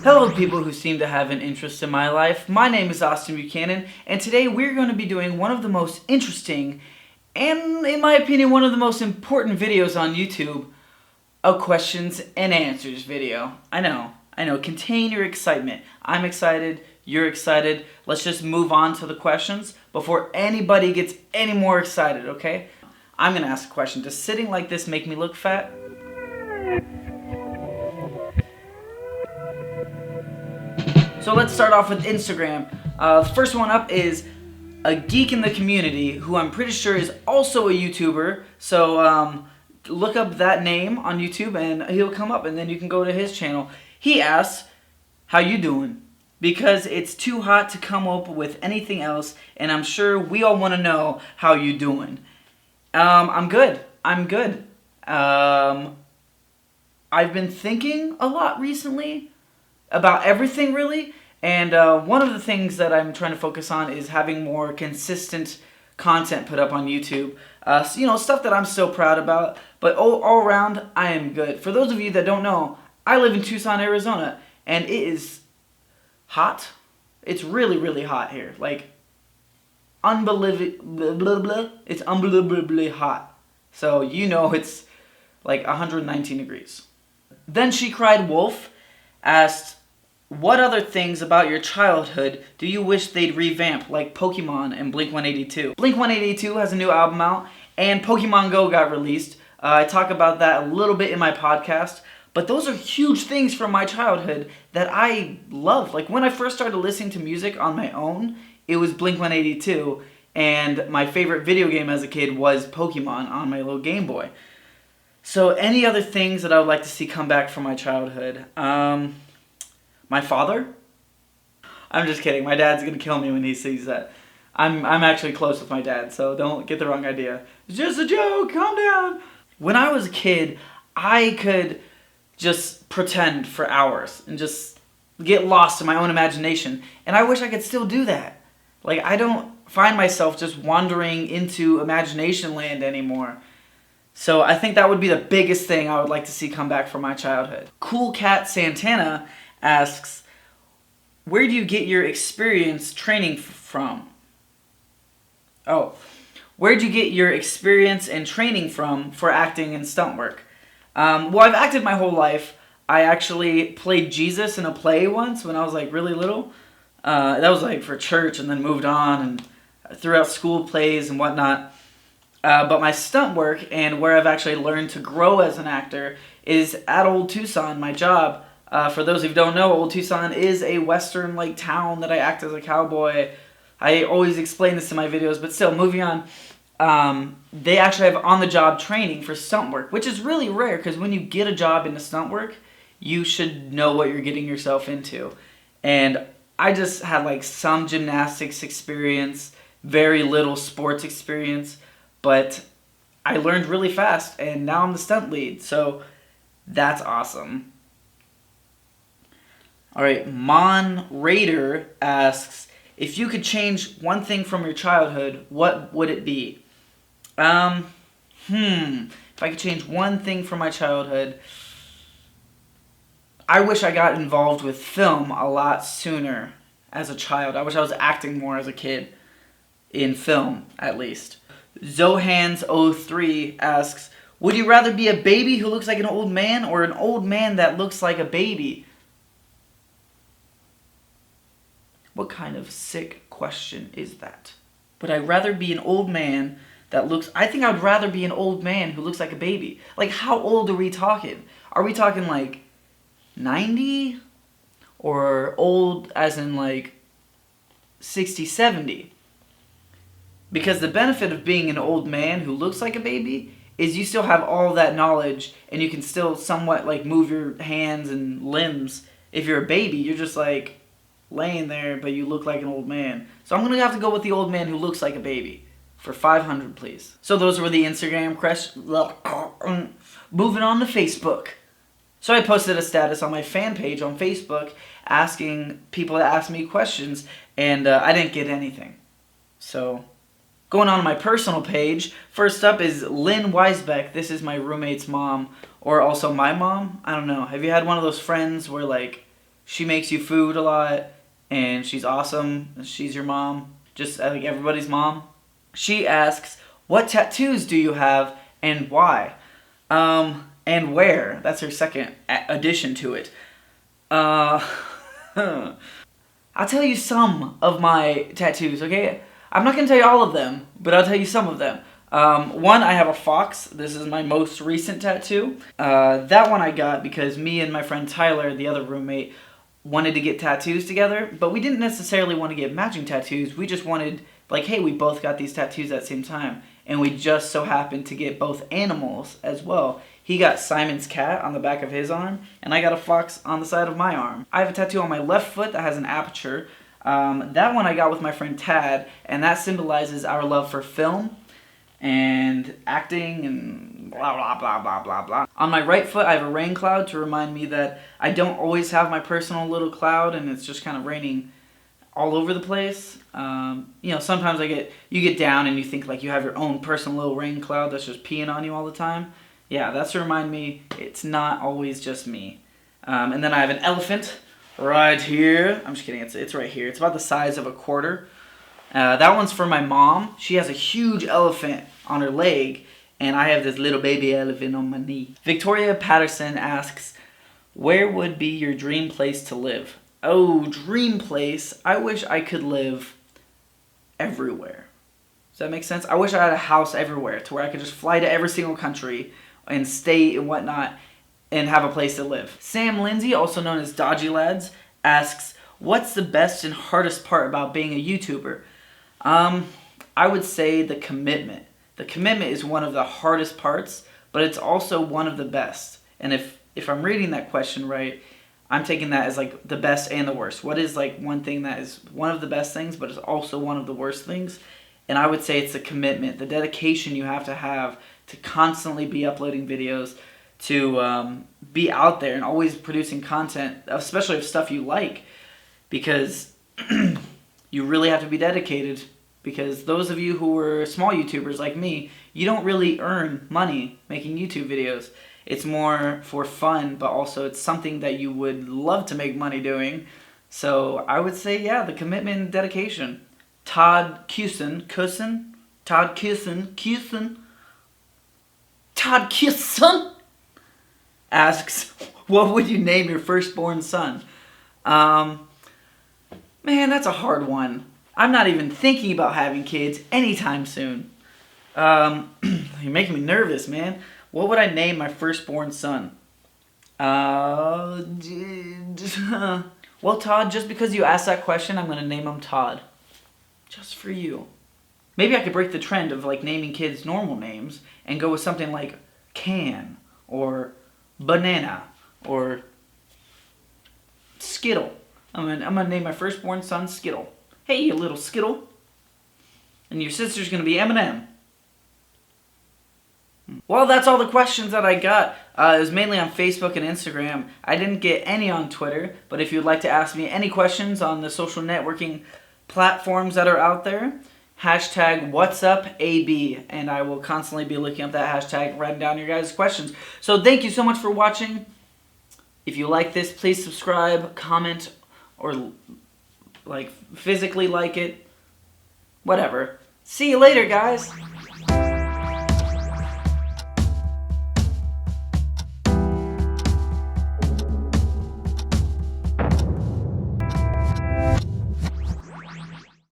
Hello people who seem to have an interest in my life. My name is Austin Buchanan, and today we're going to be doing one of the most interesting and, in my opinion, one of the most important videos on YouTube, a questions and answers video. I know, contain your excitement. I'm excited, you're excited. Let's just move on to the questions before anybody gets any more excited, okay? I'm going to ask a question. Does sitting like this make me look fat? So let's start off with Instagram. The first one up is a geek in the community who I'm pretty sure is also a YouTuber. So look up that name on YouTube and he'll come up and then you can go to his channel. He asks, how you doing? Because it's too hot to come up with anything else and I'm sure we all want to know how you doing. I'm good. I've been thinking a lot recently about everything really, and one of the things that I'm trying to focus on is having more consistent content put up on YouTube. So, stuff that I'm still proud about, but all around I am good. For those of you that don't know, I live in Tucson, Arizona, and it is hot. It's really, really hot here. Like, it's unbelievably hot. So, it's like 119 degrees. Then She Cried Wolf asked, what other things about your childhood do you wish they'd revamp, like Pokemon and Blink-182? Blink-182 has a new album out, and Pokemon Go got released. I talk about that a little bit in my podcast, but those are huge things from my childhood that I loved. Like, when I first started listening to music on my own, it was Blink-182, and my favorite video game as a kid was Pokemon on my little Game Boy. So, any other things that I would like to see come back from my childhood? My father? I'm just kidding. My dad's gonna kill me when he sees that. I'm actually close with my dad, so don't get the wrong idea. It's just a joke. Calm down. When I was a kid, I could just pretend for hours and just get lost in my own imagination. And I wish I could still do that. Like, I don't find myself just wandering into imagination land anymore. So I think that would be the biggest thing I would like to see come back from my childhood. Cool Cat Santana asks, where do you get your experience training from? Where do you get your experience and training from for acting and stunt work? Well, I've acted my whole life. I actually played Jesus in a play once when I was like really little. That was like for church and then moved on and throughout school plays and whatnot. But my stunt work and where I've actually learned to grow as an actor is at Old Tucson, my job. For those who don't know, Old Tucson is a western town that I act as a cowboy. I always explain this in my videos, but still, moving on. They actually have on-the-job training for stunt work, which is really rare because when you get a job in the stunt work, you should know what you're getting yourself into. And I just had some gymnastics experience, very little sports experience, but I learned really fast, and now I'm the stunt lead, so that's awesome. Alright, Mon Raider asks, if you could change one thing from your childhood, what would it be? If I could change one thing from my childhood, I wish I got involved with film a lot sooner as a child. I wish I was acting more as a kid, in film at least. Zohans03 asks, would you rather be a baby who looks like an old man or an old man that looks like a baby? What kind of sick question is that? Would I rather be an old man that looks... I think I would rather be an old man who looks like a baby. Like, how old are we talking? Are we talking 90? Or old as in 60, 70? Because the benefit of being an old man who looks like a baby is you still have all that knowledge and you can still somewhat move your hands and limbs. If you're a baby, you're just laying there, but you look like an old man. So I'm going to have to go with the old man who looks like a baby. For 500, please. So those were the Instagram questions. Moving on to Facebook. So I posted a status on my fan page on Facebook asking people to ask me questions. and I didn't get anything. So, going on my personal page, first up is Lynn Weisbeck. This is my roommate's mom, or also my mom. I don't know. Have you had one of those friends where, like, she makes you food a lot, and she's awesome, she's your mom, just like everybody's mom? She asks, what tattoos do you have, and why? And where? That's her second addition to it. I'll tell you some of my tattoos, okay? I'm not going to tell you all of them, but I'll tell you some of them. One, I have a fox. This is my most recent tattoo. That one I got because me and my friend Tyler, the other roommate, wanted to get tattoos together, but we didn't necessarily want to get matching tattoos. We just wanted, like, hey, we both got these tattoos at the same time, and we just so happened to get both animals as well. He got Simon's cat on the back of his arm, and I got a fox on the side of my arm. I have a tattoo on my left foot that has an aperture. That one I got with my friend Tad, and that symbolizes our love for film and acting and blah, blah, blah, blah, blah, blah. On my right foot, I have a rain cloud to remind me that I don't always have my personal little cloud, and it's just kind of raining all over the place. You know, sometimes you get down and you think like you have your own personal little rain cloud that's just peeing on you all the time. Yeah, that's to remind me it's not always just me. And then I have an elephant right here. I'm just kidding, it's right here. It's about the size of a quarter. That one's for my mom. She has a huge elephant on her leg, and I have this little baby elephant on my knee. Victoria Patterson asks, where would be your dream place to live? Oh, dream place. I wish I could live everywhere. Does that make sense? I wish I had a house everywhere to where I could just fly to every single country and stay and whatnot and have a place to live. Sam Lindsay, also known as Dodgy Lads, asks, what's the best and hardest part about being a YouTuber? I would say the commitment. The commitment is one of the hardest parts, but it's also one of the best. And if I'm reading that question right, I'm taking that as like the best and the worst. What is like one thing that is one of the best things, but is also one of the worst things? And I would say it's the commitment, the dedication you have to constantly be uploading videos, to be out there and always producing content, especially of stuff you like, because you really have to be dedicated. Because those of you who are small YouTubers like me, you don't really earn money making YouTube videos. It's more for fun, but also it's something that you would love to make money doing. So I would say, yeah, the commitment and dedication. Todd Cusin asks, what would you name your firstborn son? Man, that's a hard one. I'm not even thinking about having kids anytime soon. You're making me nervous, man. What would I name my firstborn son? Well, Todd, just because you asked that question, I'm going to name him Todd. Just for you. Maybe I could break the trend of like naming kids normal names and go with something like Can or Banana or Skittle. I'm gonna name my firstborn son Skittle. Hey, you little Skittle. And your sister's gonna be Eminem. Well, that's all the questions that I got. It was mainly on Facebook and Instagram. I didn't get any on Twitter, but if you'd like to ask me any questions on the social networking platforms that are out there, hashtag WhatsUpAB, and I will constantly be looking up that hashtag and writing down your guys' questions. So thank you so much for watching. If you like this, please subscribe, comment, or like physically like it. Whatever. See you later, guys.